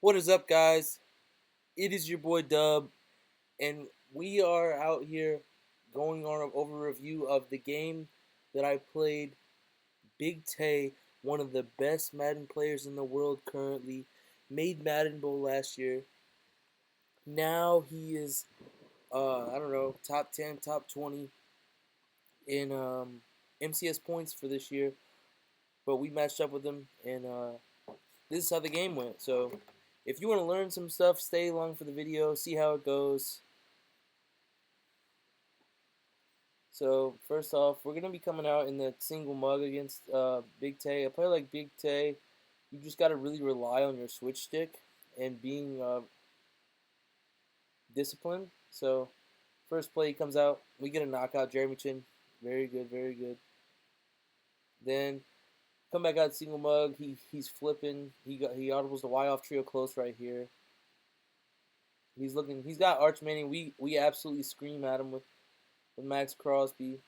What is up, guys? It is your boy Dub, and we are out here going on an over review of the game that I played. Big Tay, one of the best Madden players in the world currently, made Madden Bowl last year. Now he is, I don't know, top 10, top 20 in MCS points for this year. But we matched up with him, and this is how the game went. So if you want to learn some stuff, stay along for the video, see how it goes. So first off, we're gonna be coming out in the single mug against Big Tay. A player like Big Tay, you just gotta really rely on your switch stick and being disciplined. So first play he comes out, we get a knockout. Jeremy Chin, very good, very good. Then come back out single mug. He's flipping. He audibles the Y off trio close right here. He's looking. He's got Arch Manning. We absolutely scream at him with Max Crosby.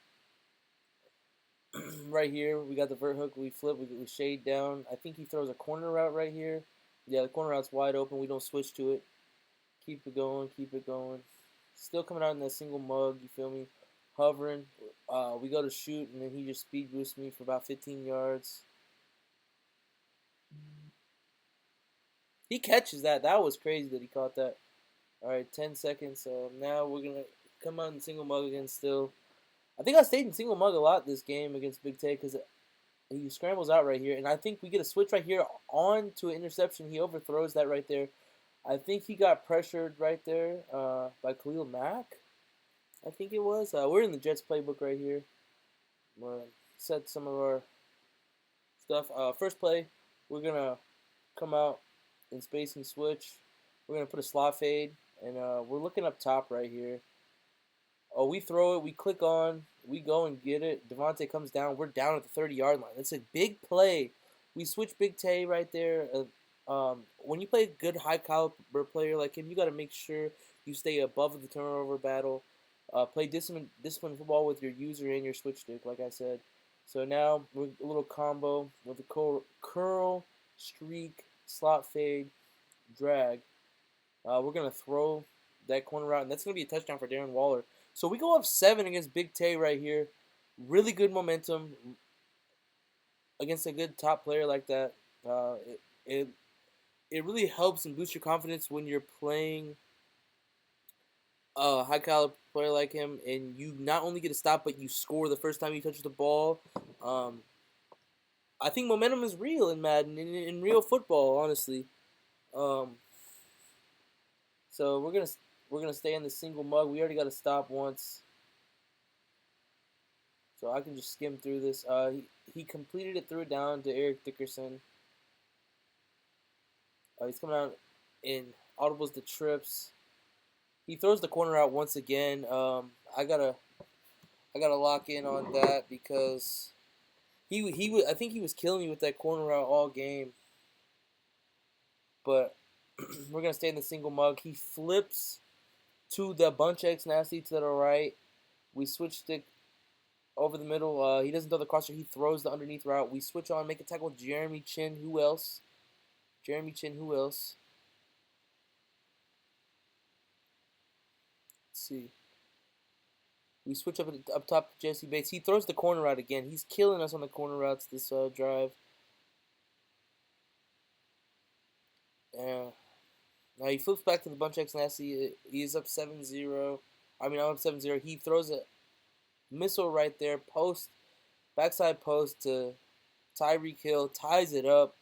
Right here, we got the vert hook. We flip. We shade down. I think he throws a corner route right here. Yeah, the corner route's wide open. We don't switch to it. Keep it going. Keep it going. Still coming out in that single mug. You feel me? Hovering. We go to shoot, and then he just speed boosts me for about 15 yards. He catches that. That was crazy that he caught that. All right, 10 seconds. Now we're gonna come out in single mug again. Still, I think I stayed in single mug a lot this game against Big Tay because he scrambles out right here, and I think we get a switch right here on to an interception. He overthrows that right there. I think he got pressured right there by Khalil Mack. I think it was. We're in the Jets playbook right here. I'm gonna set some of our stuff. First play, we're gonna come out in space and switch. We're gonna put a slot fade, and we're looking up top right here. Oh, we throw it. We click on. We go and get it. Devontae comes down. We're down at the 30-yard line. That's a big play. We switch Big Tay right there. When you play a good high-caliber player like him, you got to make sure you stay above the turnover battle. Play discipline football with your user and your switch stick, like I said. So now we're a little combo with the curl, streak, slot fade, drag. We're going to throw that corner route, and that's going to be a touchdown for Darren Waller. So we go up 7 against Big Tay right here. Really good momentum against a good top player like that. It really helps and boosts your confidence when you're playing a high caliber player like him, and you not only get a stop, but you score the first time you touch the ball. I think momentum is real in Madden, in real football, honestly. Um, so we're gonna stay in the single mug. We already got a stop once, so I can just skim through this. He completed it, threw it down to Eric Dickerson. He's coming out in audibles to trips. He throws the corner out once again. I gotta lock in on that because I think he was killing me with that corner route all game. But we're gonna stay in the single mug. He flips to the bunch X nasty to the right. We switch stick over the middle. He doesn't throw the crosser. He throws the underneath route. We switch on, make a tackle. Jeremy Chin. Who else? Jeremy Chin. Who else? Let's see. We switch up top to Jesse Bates. He throws the corner route again. He's killing us on the corner routes this drive. Now he flips back to the bunch X nasty. He's up 7-0. I'm up 7-0. He throws a missile right there. Post, backside post to Tyreek Hill. Ties it up.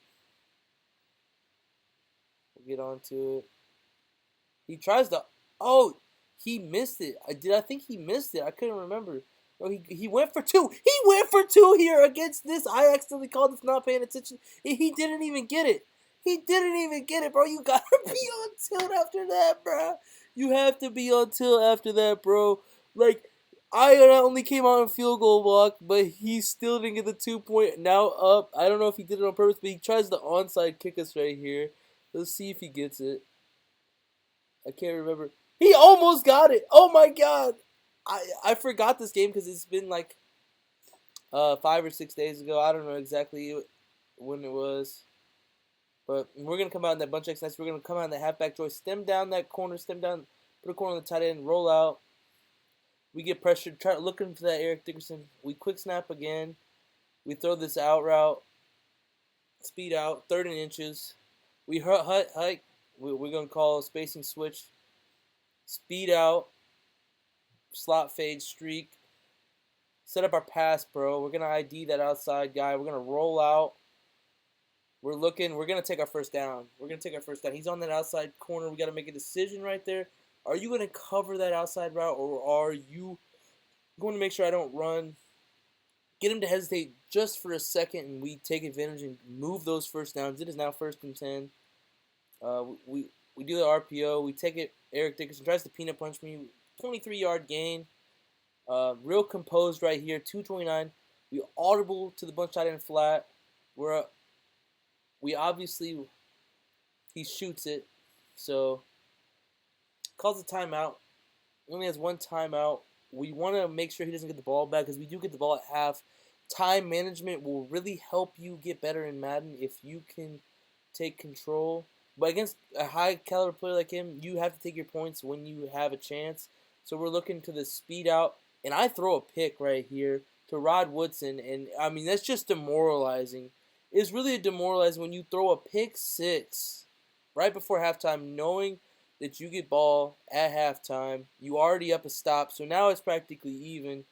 We'll get onto it. He tries to. Oh, he missed it. I think he missed it. I couldn't remember. No, he went for 2. He went for 2 here against this. I accidentally called this not paying attention. He didn't even get it. He didn't even get it, bro. You gotta be on tilt after that, bro. You have to be on tilt after that, bro. Like, I not only came out in field goal block, but he still didn't get the 2-point. Now up. I don't know if he did it on purpose, but he tries the onside kick us right here. Let's see if he gets it. I can't remember. He almost got it. Oh my god. I forgot this game because it's been like 5 or 6 days ago. I don't know exactly when it was. But we're going to come out in that bunch X nice. We're going to come out in that halfback joy. Stem down that corner. Stem down. Put a corner on the tight end. Roll out. We get pressured. Try looking for that Eric Dickerson. We quick snap again. We throw this out route. Speed out. 30 inches. We hike. We're going to call a spacing switch. Speed out. Slot fade. Streak. Set up our pass, bro. We're going to ID that outside guy. We're going to roll out. We're looking. We're going to take our first down. We're going to take our first down. He's on that outside corner. We got to make a decision right there. Are you going to cover that outside route, or are you going to make sure I don't run? Get him to hesitate just for a second, and we take advantage and move those first downs. It is now 1st and 10. We do the RPO. We take it. Eric Dickerson tries to peanut punch me. 23-yard gain. Real composed right here. 229. We audible to the bunch tight end flat. We obviously, he shoots it, so calls a timeout. He only has one timeout. We want to make sure he doesn't get the ball back because we do get the ball at half. Time management will really help you get better in Madden if you can take control. But against a high caliber player like him, you have to take your points when you have a chance. So we're looking to the speed out, and I throw a pick right here to Rod Woodson, and I mean that's just demoralizing. It's really demoralizing when you throw a pick six right before halftime, knowing that you get ball at halftime. You already up a stop, so now it's practically even.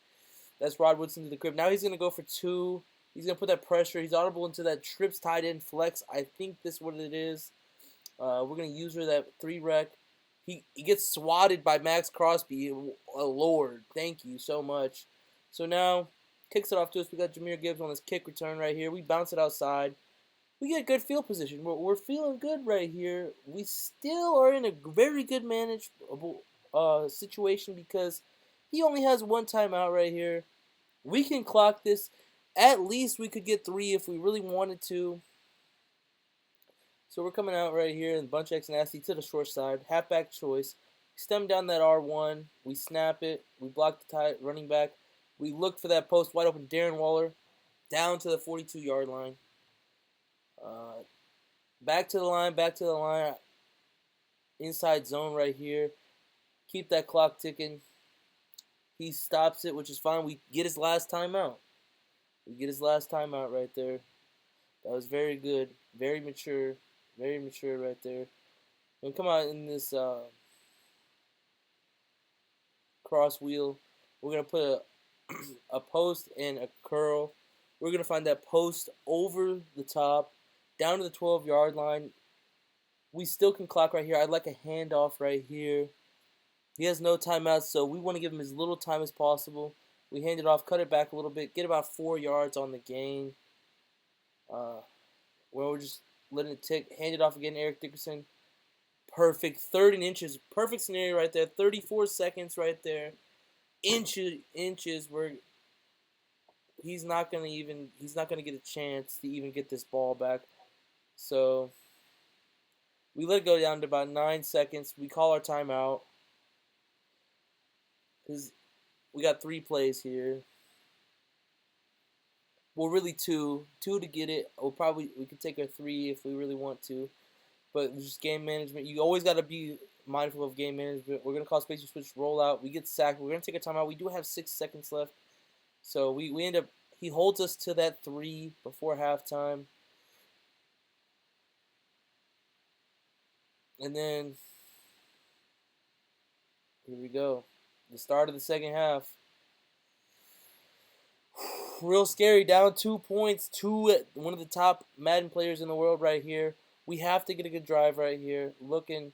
That's Rod Woodson to the crib. Now he's going to go for 2. He's going to put that pressure. He's audible into that trips tight end flex. I think this is what it is. We're going to use her that 3 rec. He gets swatted by Max Crosby. Lord, thank you so much. So now, kicks it off to us. We got Jahmyr Gibbs on this kick return right here. We bounce it outside. We get good field position. We're feeling good right here. We still are in a very good manageable situation because he only has one timeout right here. We can clock this. At least we could get 3 if we really wanted to. So we're coming out right here in bunch X nasty to the short side. Halfback choice. Stem down that R1. We snap it. We block the tight running back. We look for that post wide open Darren Waller down to the 42-yard line. Back to the line. Inside zone right here. Keep that clock ticking. He stops it, which is fine. We get his last timeout. Right there. That was very good. Very mature right there. And come out in this cross wheel. We're going to put a post and a curl. We're going to find that post over the top, down to the 12-yard line. We still can clock right here. I'd like a handoff right here. He has no timeouts, so we want to give him as little time as possible. We hand it off, cut it back a little bit, get about 4 yards on the gain. Where we're just letting it tick. Hand it off again, Eric Dickerson. Perfect. 30 inches. Perfect scenario right there. 34 seconds right there. Inches where he's not gonna get a chance to even get this ball back. So we let it go down to about 9 seconds. We call our timeout because we got 3 plays here. Well, really 2 to get it. We could take our 3 if we really want to, but just game management. You always got to be mindful of game management. We're gonna call spacing switch rollout. We get sacked. We're gonna take a timeout. We do have 6 seconds left, so we end up. He holds us to that 3 before halftime, and then here we go. The start of the second half. Real scary. Down 2 points to one of the top Madden players in the world right here. We have to get a good drive right here. We're going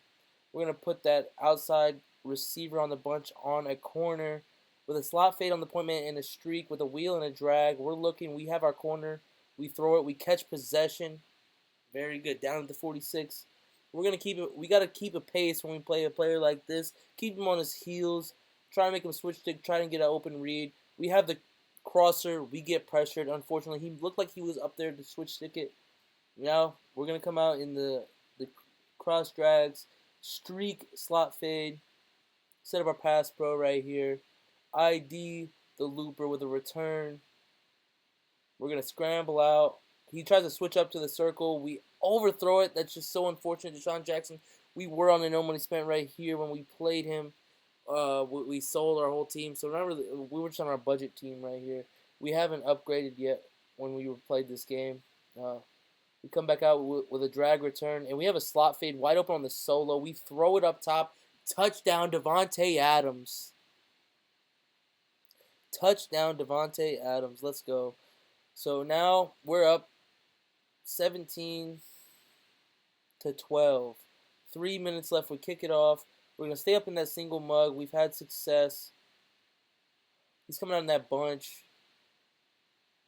to put that outside receiver on the bunch on a corner with a slot fade on the point man and a streak with a wheel and a drag. We're looking. We have our corner. We throw it. We catch possession. Very good. Down at the 46. We're going to keep it. We got to keep a pace when we play a player like this. Keep him on his heels. Try to make him switch stick. Try to get an open read. We have the crosser. We get pressured. Unfortunately, he looked like he was up there to switch stick it. Now we're going to come out in the cross drags, streak, slot fade, set up our pass pro right here, ID the looper with a return. We're going to scramble out, He tries to switch up to the circle. We overthrow it. That's just so unfortunate. Deshaun Jackson, we were on the no money spent right here when we played him. We sold our whole team. So remember, we were just on our budget team right here. We haven't upgraded yet when we played this game. We come back out with a drag return, and we have a slot fade wide open on the solo. We throw it up top. Touchdown, Devontae Adams. Touchdown, Devontae Adams. Let's go. So now we're up 17-12. 3 minutes left. We kick it off. We're going to stay up in that single mug. We've had success. He's coming out in that bunch.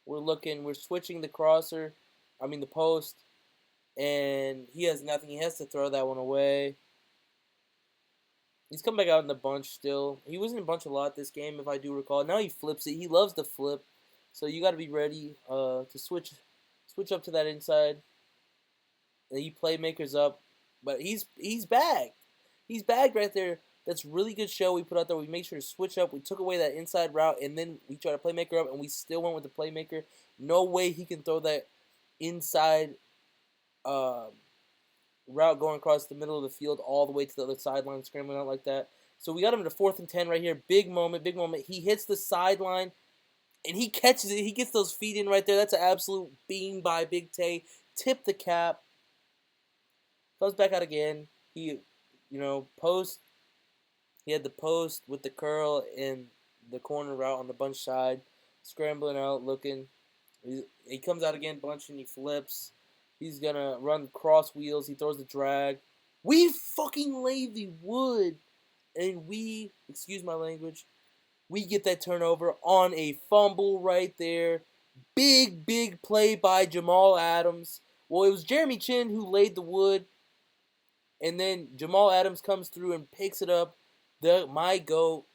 We're looking. We're switching the the post. And he has nothing. He has to throw that one away. He's come back out in the bunch still. He was in the bunch a lot this game, if I do recall. Now he flips it. He loves to flip. So you got to be ready to switch up to that inside. And he playmakers up. But he's bagged. He's bagged right there. That's really good show we put out there. We make sure to switch up. We took away that inside route, and then we tried to playmaker up, and we still went with the playmaker. No way he can throw that inside route going across the middle of the field all the way to the other sideline, scrambling out like that. So we got him to 4th and 10 right here. Big moment. He hits the sideline, and he catches it. He gets those feet in right there. That's an absolute beam by Big Tay. Tip the cap. Comes back out again. He, post. He had the post with the curl and the corner route on the bunch side. Scrambling out, looking. He comes out again, bunching. He flips. He's going to run cross wheels. He throws the drag. We fucking lay the wood. And excuse my language, we get that turnover on a fumble right there. Big, big play by Jamal Adams. Well, it was Jeremy Chin who laid the wood. And then Jamal Adams comes through and picks it up. My GOAT.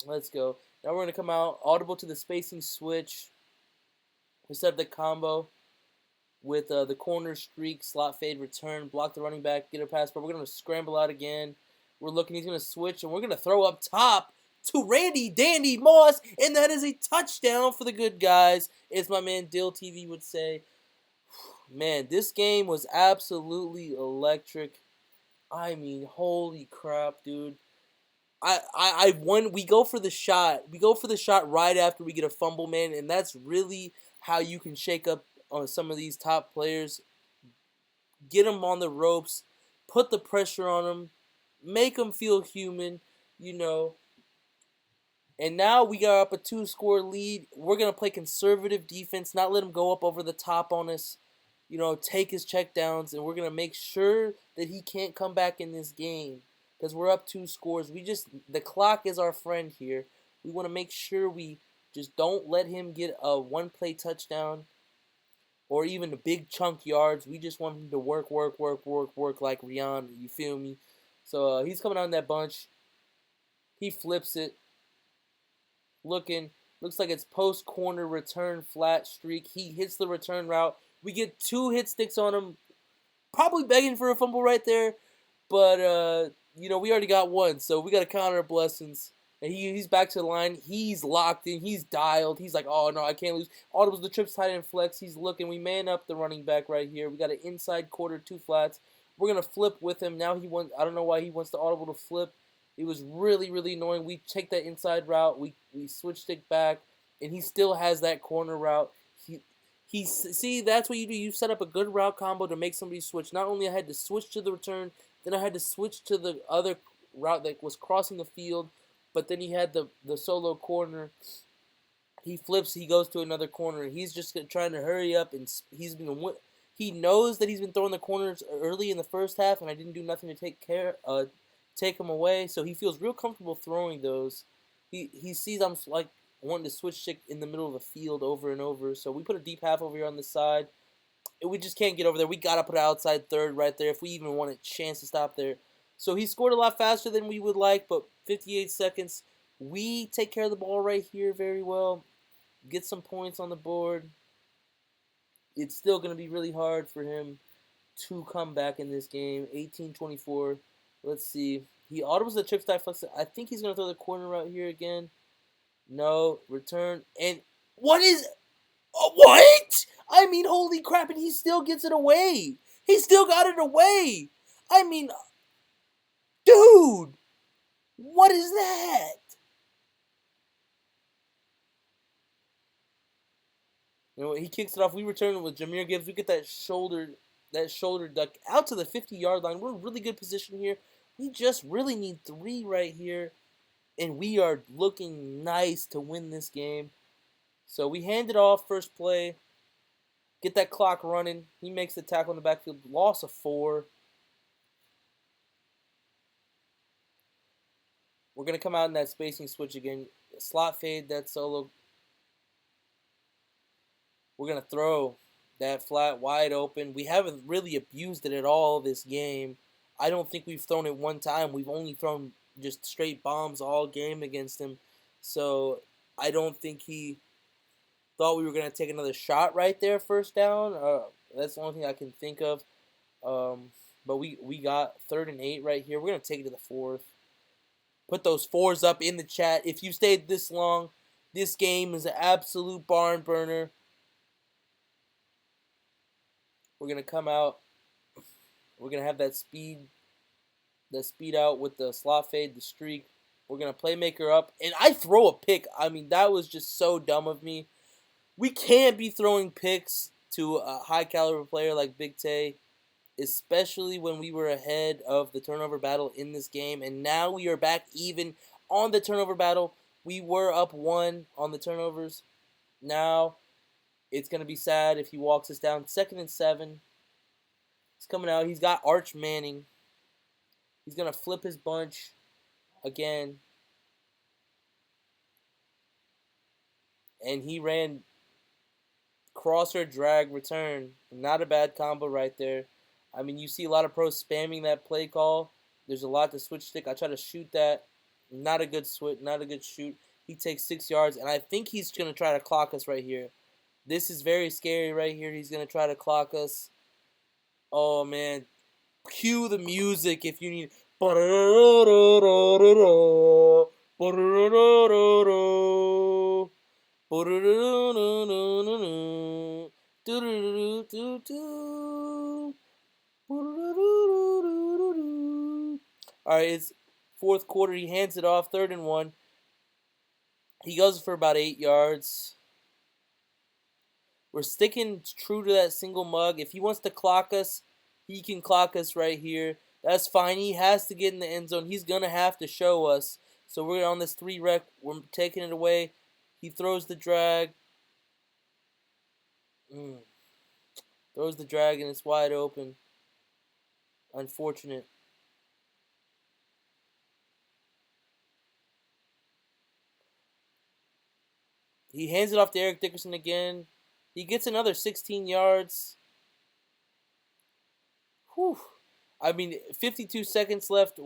Let's go. Now we're going to come out. Audible to the spacing switch. We set up the combo with the corner streak, slot fade, return, block the running back, get a pass. But we're going to scramble out again. We're looking. He's going to switch, and we're going to throw up top to Randy Dandy Moss. And that is a touchdown for the good guys, as my man Dill TV would say. Man, this game was absolutely electric. I mean, holy crap, dude. I won. We go for the shot. We go for the shot right after we get a fumble, man, and that's really how you can shake up on some of these top players. Get them on the ropes, put the pressure on them, make them feel human, And now we got up a 2-score lead. We're gonna play conservative defense, not let them go up over the top on us. Take his checkdowns, and we're gonna make sure that he can't come back in this game. Because we're up 2 scores. The clock is our friend here. We want to make sure we just don't let him get a one-play touchdown or even a big chunk yards. We just want him to work like Rihanna. You feel me? So he's coming out in that bunch. He flips it. Looking. Looks like it's post-corner return flat streak. He hits the return route. We get 2 hit sticks on him. Probably begging for a fumble right there. But, we already got one, so we got to count our blessings. And he's back to the line. He's locked in. He's dialed. He's like, oh, no, I can't lose. Audible's the trips tight end flex. He's looking. We man up the running back right here. We got an inside quarter, 2 flats. We're going to flip with him. Now I don't know why he wants the audible to flip. It was really, really annoying. We take that inside route. We switch stick back, and he still has that corner route. See, that's what you do. You set up a good route combo to make somebody switch. Not only I had to switch to the return, then I had to switch to the other route that was crossing the field, but then he had the solo corner. He flips, he goes to another corner. He's just trying to hurry up, and he knows that he's been throwing the corners early in the first half, and I didn't do nothing to take him away, so he feels real comfortable throwing those. He sees I'm like wanting to switch stick in the middle of the field over and over, so we put a deep half over here on this side. We just can't get over there. We got to put an outside third right there if we even want a chance to stop there. So he scored a lot faster than we would like, but 58 seconds. We take care of the ball right here very well. Get some points on the board. It's still going to be really hard for him to come back in this game. 18-24. Let's see. He audibles the trip stack flex. I think he's going to throw the corner out here again. No. Return. And what? I mean, holy crap, and he still gets it away. He still got it away. I mean, dude, what is that? You know, he kicks it off. We return it with Jahmyr Gibbs. We get that shoulder duck out to the 50-yard line. We're in really good position here. We just really need 3 right here, and we are looking nice to win this game. So we hand it off first play, get that clock running. He makes the tackle in the backfield, loss of 4. We're going to come out in that spacing switch again. Slot fade, that solo. We're going to throw that flat wide open. We haven't really abused it at all this game. I don't think we've thrown it one time. We've only thrown just straight bombs all game against him. So I don't think he thought we were going to take another shot right there, first down. That's the only thing I can think of. But we got 3rd and 8 right here. We're going to take it to the 4th. Put those 4s up in the chat. If you stayed this long, this game is an absolute barn burner. We're going to come out. We're going to have that speed out with the slot fade, the streak. We're going to playmaker up. And I throw a pick. I mean, that was just so dumb of me. We can't be throwing picks to a high-caliber player like Big Tay, especially when we were ahead of the turnover battle in this game. And now we are back even on the turnover battle. We were up 1 on the turnovers. Now it's going to be sad if he walks us down. 2nd and 7. He's coming out. He's got Arch Manning. He's going to flip his bunch again. And he ran crosser drag return. Not a bad combo right there. I mean, you see a lot of pros spamming that play call. There's a lot to switch stick. I try to shoot that. Not a good switch. Not a good shoot. He takes 6 yards, and I think he's going to try to clock us right here. This is very scary right here. He's going to try to clock us. Oh, man. Cue the music if you need. Alright, it's 4th quarter. He hands it off. 3rd and 1. He goes for about 8 yards. We're sticking true to that single mug. If he wants to clock us, he can clock us right here. That's fine. He has to get in the end zone. He's going to have to show us. So we're on this 3 rec. We're taking it away. He throws the drag. Throws the drag and it's wide open. Unfortunate. He hands it off to Eric Dickerson again. He gets another 16 yards. Whew. I mean, 52 seconds left.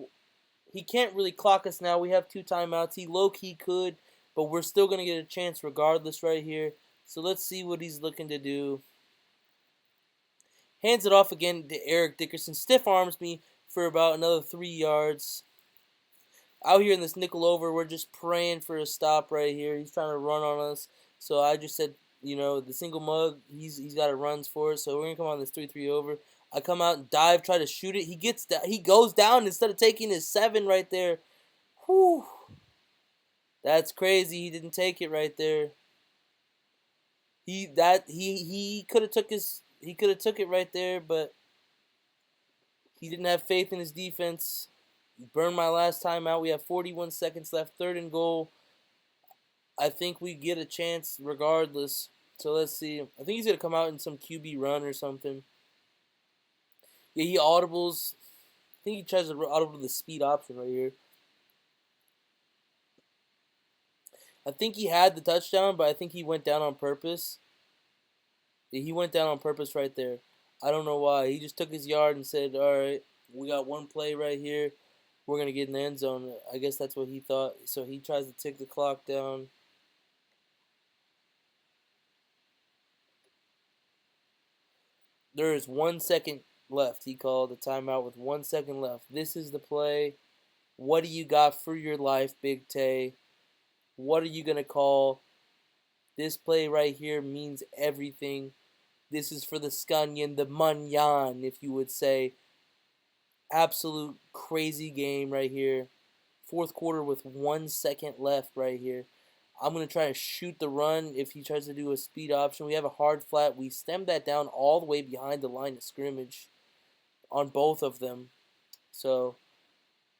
He can't really clock us now. We have 2 timeouts. He low-key could, but we're still going to get a chance regardless right here. So let's see what he's looking to do. Hands it off again to Eric Dickerson. Stiff arms me for about another 3 yards. Out here in this nickel over, we're just praying for a stop right here. He's trying to run on us. So I just said, you know, the single mug, he's got a runs for it. So we're going to come on this 3-3 over. I come out and dive, try to shoot it. He goes down instead of taking his 7 right there. Whew. That's crazy. He didn't take it right there. He could have took it right there, but he didn't have faith in his defense. He burned my last time out. We have 41 seconds left. 3rd and goal. I think we get a chance regardless. So let's see. I think he's going to come out in some QB run or something. Yeah, he audibles. I think he tries to audible the speed option right here. I think he had the touchdown, but I think he went down on purpose. Yeah, he went down on purpose right there. I don't know why. He just took his yard and said, all right, we got 1 play right here. We're going to get in the end zone. I guess that's what he thought. So he tries to tick the clock down. There is 1 second left. He called a timeout with 1 second left. This is the play. What do you got for your life, Big Tay? What are you going to call? This play right here means everything. This is for the Scunyon, the Munyon, if you would say. Absolute crazy game right here. Fourth quarter with 1 second left right here. I'm going to try to shoot the run if he tries to do a speed option. We have a hard flat. We stemmed that down all the way behind the line of scrimmage on both of them. So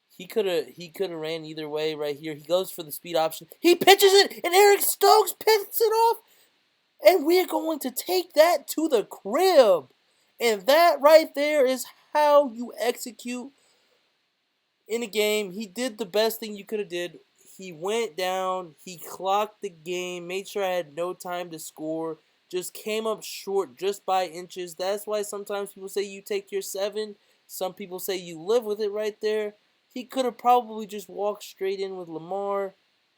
he could have ran either way right here. He goes for the speed option. He pitches it, and Eric Stokes picks it off. And we're going to take that to the crib. And that right there is how you execute in a game. He did the best thing you could have did. He went down, he clocked the game, made sure I had no time to score, just came up short just by inches. That's why sometimes people say you take your 7. Some people say you live with it right there. He could have probably just walked straight in with Lamar,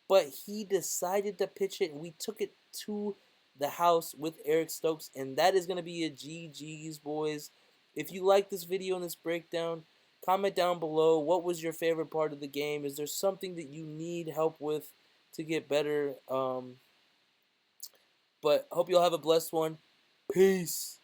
but he decided to pitch it, and we took it to the house with Eric Stokes, and that is going to be a GG's, boys. If you like this video and this breakdown, comment down below what was your favorite part of the game. Is there something that you need help with to get better? But hope you all have a blessed one. Peace.